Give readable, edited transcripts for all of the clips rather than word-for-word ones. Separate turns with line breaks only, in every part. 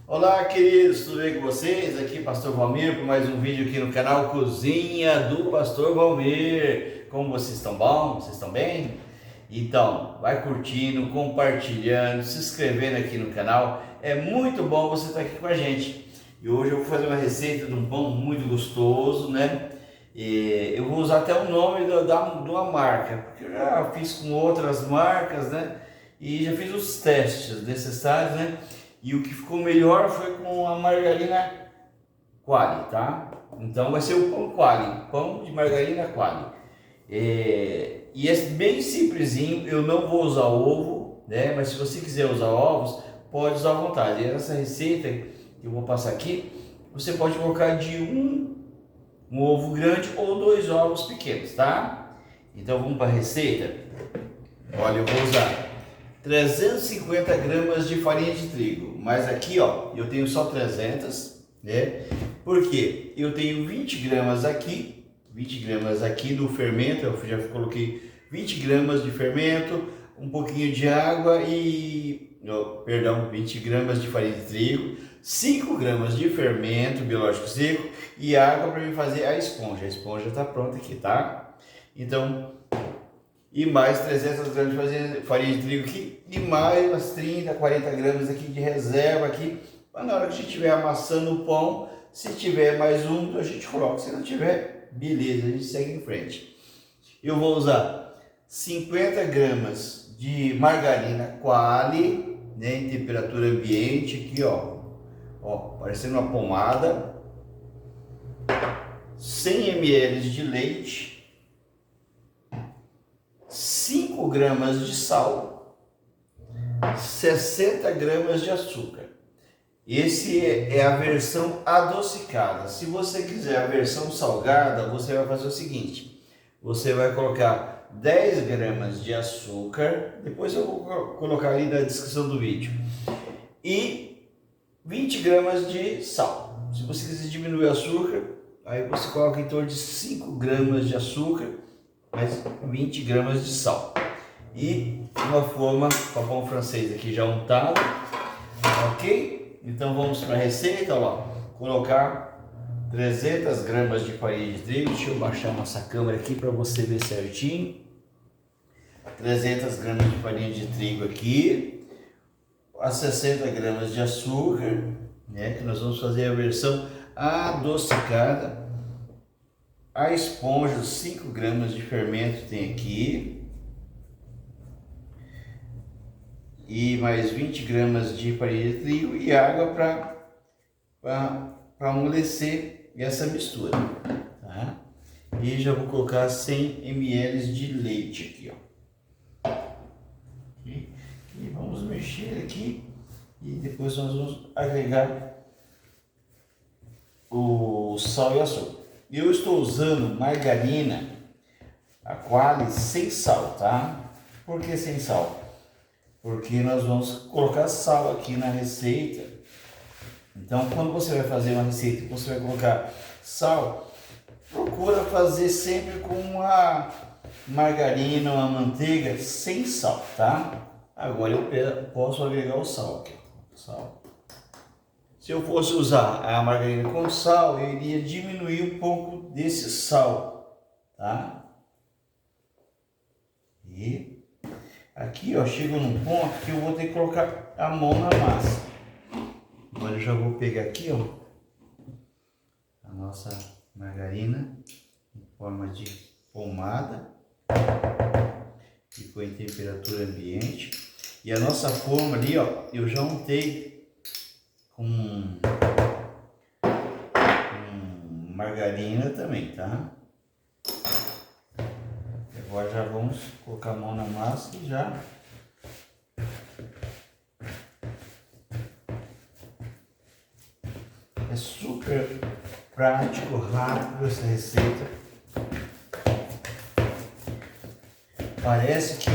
Olá, queridos, tudo bem com vocês? Aqui Pastor Valmir para mais um vídeo aqui no canal Cozinha do Pastor Valmir. Como vocês estão bom? Vocês estão bem? Então, vai curtindo, compartilhando, se inscrevendo aqui no canal. É muito bom você estar aqui com a gente. E hoje eu vou fazer uma receita de um pão muito gostoso, né? E eu vou usar até o nome de uma marca, porque eu já fiz com outras marcas, né? E já fiz os testes necessários, né? E o que ficou melhor foi com a margarina Qualy, tá? Então vai ser o pão Qualy, pão de margarina Qualy. E é bem simplesinho, eu não vou usar ovo, né? Mas se você quiser usar ovos, pode usar à vontade. E essa receita que eu vou passar aqui, você pode colocar de um ovo grande ou 2 ovos pequenos, tá? Então vamos para a receita. Olha, eu vou usar 350 gramas de farinha de trigo, mas aqui ó, eu tenho só 300, né? Porque eu tenho 20 gramas aqui do fermento, eu já coloquei 20 gramas de fermento, um pouquinho de água e, 20 gramas de farinha de trigo, 5 gramas de fermento biológico seco e água para me fazer a esponja. A esponja está pronta aqui, tá? Então, e mais 300 gramas de farinha de trigo aqui, e mais umas 30, 40 gramas aqui de reserva aqui, para na hora que a gente estiver amassando o pão, se tiver mais um, a gente coloca, se não tiver, beleza, a gente segue em frente. Eu vou usar 50 gramas de margarina Qualy, né, em temperatura ambiente, aqui ó, parecendo uma pomada, 100 ml de leite, 5 gramas de sal, 60 gramas de açúcar. Esse é a versão adocicada. Se você quiser a versão salgada, você vai fazer o seguinte: você vai colocar 10 gramas de açúcar, depois eu vou colocar ali na descrição do vídeo, e 20 gramas de sal. Se você quiser diminuir o açúcar, aí você coloca em torno de 5 gramas de açúcar, mais 20 gramas de sal. E uma forma com pão francês aqui já untado, ok? Então vamos para a receita, ó. Colocar 300 gramas de farinha de trigo. Deixa eu baixar nossa câmera aqui para você ver certinho. 300 gramas de farinha de trigo aqui, as 60 gramas de açúcar, né? Que nós vamos fazer a versão adocicada. A esponja, 5 gramas de fermento tem aqui. E mais 20 gramas de farinha de trigo e água para amolecer essa mistura, tá? E já vou colocar 100 ml de leite aqui, ó. E vamos mexer aqui e depois nós vamos agregar o sal e açúcar. Eu estou usando margarina, a Qualy sem sal, tá? Por que sem sal? Porque nós vamos colocar sal aqui na receita. Então, quando você vai fazer uma receita e você vai colocar sal, procura fazer sempre com uma margarina ou uma manteiga sem sal, tá? Agora eu posso agregar o sal aqui. Sal. Se eu fosse usar a margarina com sal, eu iria diminuir um pouco desse sal, tá? E aqui, ó, chega num ponto que eu vou ter que colocar a mão na massa. Agora eu já vou pegar aqui, ó, a nossa margarina em forma de pomada. Ficou em temperatura ambiente. E a nossa forma ali, ó, eu já untei com margarina também, tá? Agora já vamos colocar a mão na massa e já é super prático, rápido essa receita. Parece que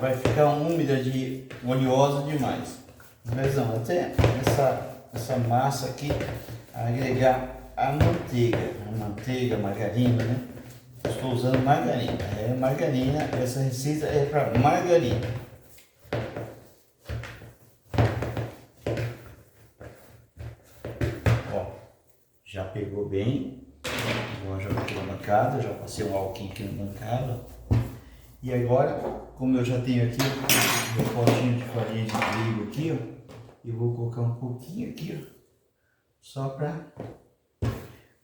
vai ficar úmida de oleosa demais, mas não, até essa massa aqui agregar a manteiga, margarina, né? Estou usando margarina, essa receita é para margarina. Já pegou bem. Agora já aqui na bancada, já passei um alquinho aqui na bancada. E agora, como eu já tenho aqui meu potinho de farinha de trigo aqui, ó, eu vou colocar um pouquinho aqui, ó, só para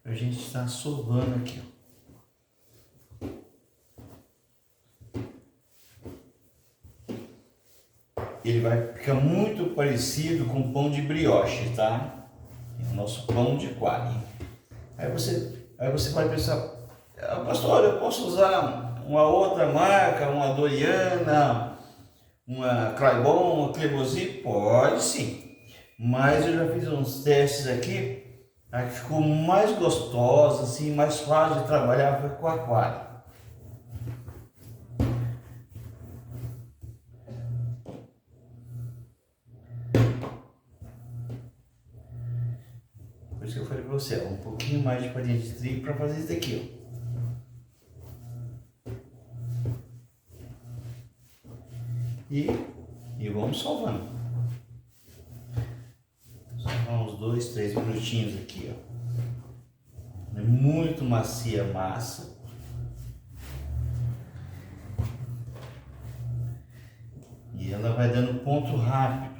a gente estar sovando aqui, ó. Ele vai ficar muito parecido com pão de brioche, tá? O nosso pão de coalho. Aí você vai pensar, pastor, eu posso usar uma outra marca, uma Doriana, uma Claibon, uma Clevosy? Pode sim, mas eu já fiz uns testes aqui, a que ficou mais gostosa, assim, mais fácil de trabalhar foi com a Qualy. Por isso que eu falei para você, um pouquinho mais de farinha de trigo para fazer isso daqui, ó. E vamos salvando. Só uns 2, 3 minutinhos aqui, ó. É muito macia a massa. E ela vai dando ponto rápido.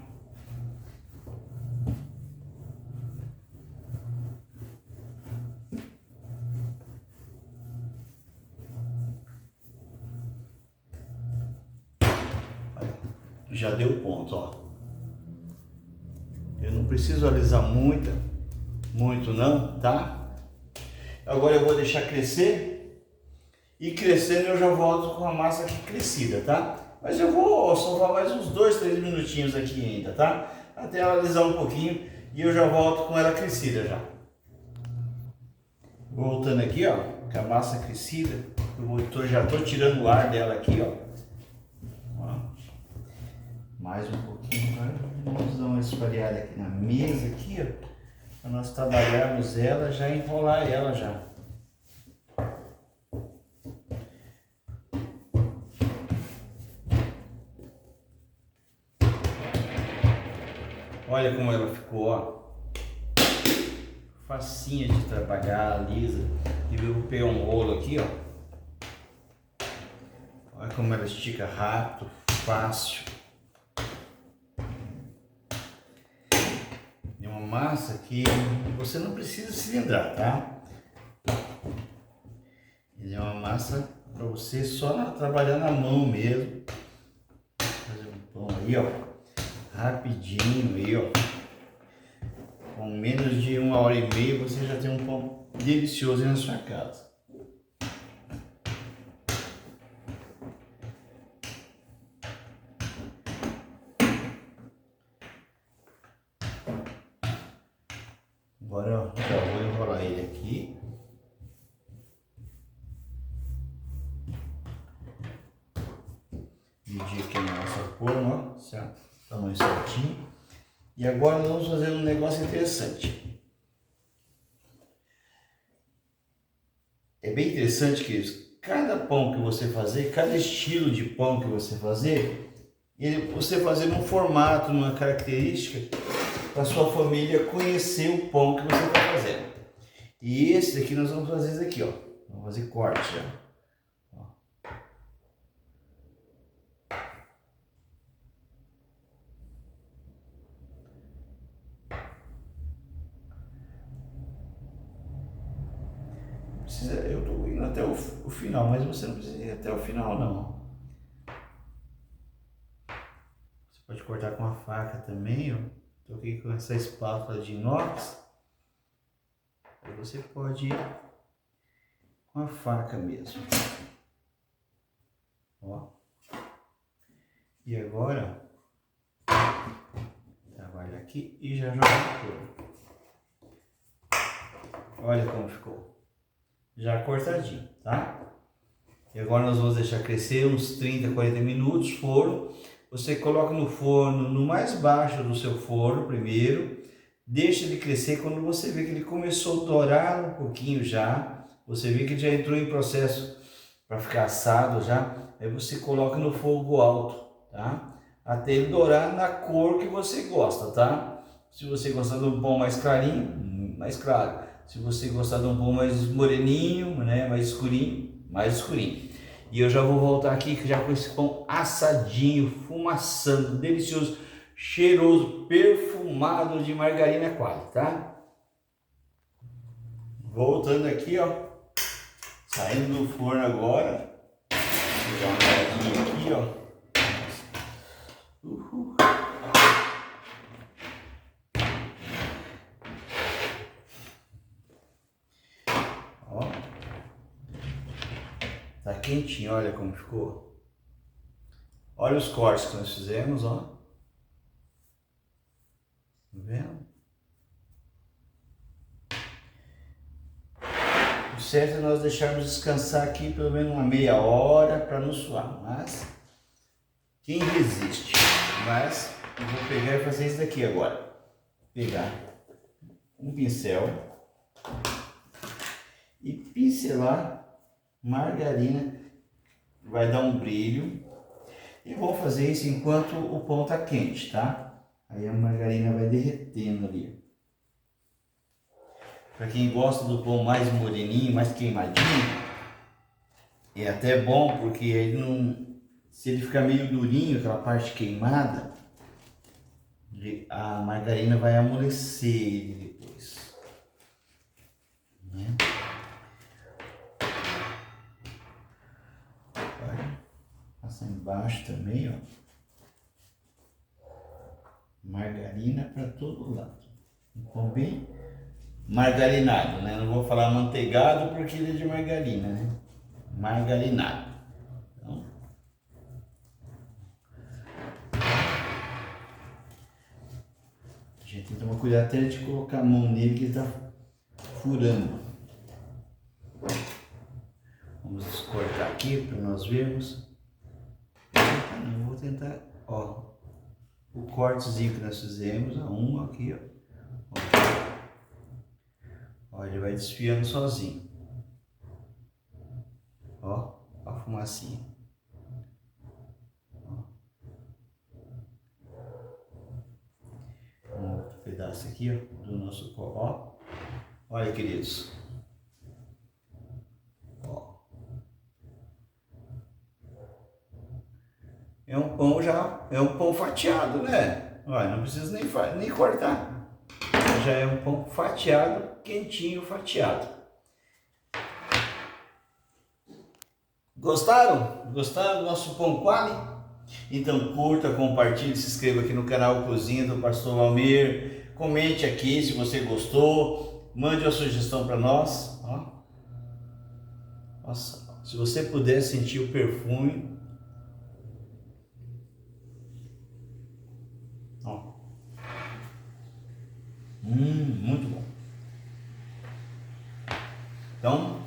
Já deu ponto, ó. Eu não preciso alisar muito não, tá? Agora eu vou deixar crescer e crescendo eu já volto com a massa aqui crescida, tá? Mas eu vou salvar mais uns 2, 3 minutinhos aqui ainda, tá? Até ela alisar um pouquinho e eu já volto com ela crescida já. Voltando aqui, ó, com a massa crescida, já tô tirando o ar dela aqui, ó. Mais um pouquinho, agora vamos dar uma espalhada aqui na mesa aqui, ó, para nós trabalharmos ela, já enrolar ela já. Olha como ela ficou, ó, facinha de trabalhar, lisa. E eu vou pegar um rolo aqui, ó. Olha como ela estica rápido, fácil. Massa que você não precisa cilindrar, tá? Ele é uma massa para você só trabalhar na mão mesmo. Fazer um pão aí, ó, rapidinho aí, ó. Com menos de 1h30 você já tem um pão delicioso aí na sua casa. Agora eu já vou enrolar ele aqui. Medir aqui na nossa forma, ó, certo? Tamanho certinho. E agora nós vamos fazer um negócio interessante. É bem interessante que cada pão que você fazer, cada estilo de pão que você fazer, você fazer num formato, numa característica, para sua família conhecer o pão que você está fazendo. E esse daqui nós vamos fazer isso aqui, ó. Vamos fazer corte já. Ó. Eu estou indo até o final, mas você não precisa ir até o final não. Você pode cortar com a faca também, ó. Estou aqui com essa espátula de inox. Aí você pode ir com a faca mesmo. Ó. E agora, trabalha aqui e já joga no forno. Olha como ficou. Já cortadinho, tá? E agora nós vamos deixar crescer uns 30, 40 minutos, forno. Você coloca no forno, no mais baixo do seu forno primeiro, deixa ele crescer. Quando você vê que ele começou a dourar um pouquinho já, você vê que ele já entrou em processo para ficar assado já, aí você coloca no fogo alto, tá? Até ele dourar na cor que você gosta, tá? Se você gostar de um pão mais clarinho, mais claro. Se você gostar de um pão mais moreninho, né, mais escurinho, mais escurinho. E eu já vou voltar aqui já com esse pão assadinho, fumaçando, delicioso, cheiroso, perfumado de margarina quase, tá? Voltando aqui, ó, saindo do forno agora. Vou dar uma olhadinha aqui, ó. Ó, tá quentinho, olha como ficou. Olha os cortes que nós fizemos, ó. Tá vendo? O certo é nós deixarmos descansar aqui pelo menos uma meia hora para não suar, mas quem resiste? Mas eu vou pegar e fazer isso daqui agora. Pegar um pincel e pincelar margarina, vai dar um brilho. E vou fazer isso enquanto o pão tá quente, tá? Aí a margarina vai derretendo ali. Para quem gosta do pão mais moreninho, mais queimadinho, é até bom porque ele não, se ele ficar meio durinho, aquela parte queimada, a margarina vai amolecer ele depois, né? Olha, passa embaixo também, ó. Margarina para todo lado. Um pão bem margarinado, né? Não vou falar manteigado porque ele é de margarina, né? Margarinado. Então, a gente tem que tomar cuidado até de colocar a mão nele que ele tá furando. Vamos cortar aqui para nós vermos. Eu vou tentar, ó, o cortezinho que nós fizemos, um aqui, ó. Ó, ele vai desfiando sozinho. Ó, a fumacinha. Ó. Um outro pedaço aqui, ó, do nosso pó. Ó. Olha, queridos. Ó. É um pão já, é um pão fatiado, né? Olha, não precisa nem cortar. Já é um pão fatiado, quentinho, fatiado. Gostaram? Gostaram do nosso pão quali? Então curta, compartilhe, se inscreva aqui no canal Cozinha do Pastor Valmir. Comente aqui se você gostou. Mande uma sugestão para nós. Ó. Nossa, se você puder sentir o perfume. Ó. Muito bom. Então,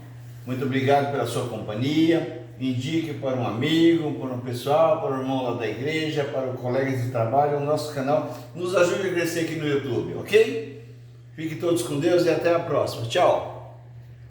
muito obrigado pela sua companhia. Indique para um amigo, para um pessoal, para o irmão lá da igreja, para o colega de trabalho, o nosso canal. Nos ajude a crescer aqui no YouTube, ok? Fiquem todos com Deus e até a próxima. Tchau!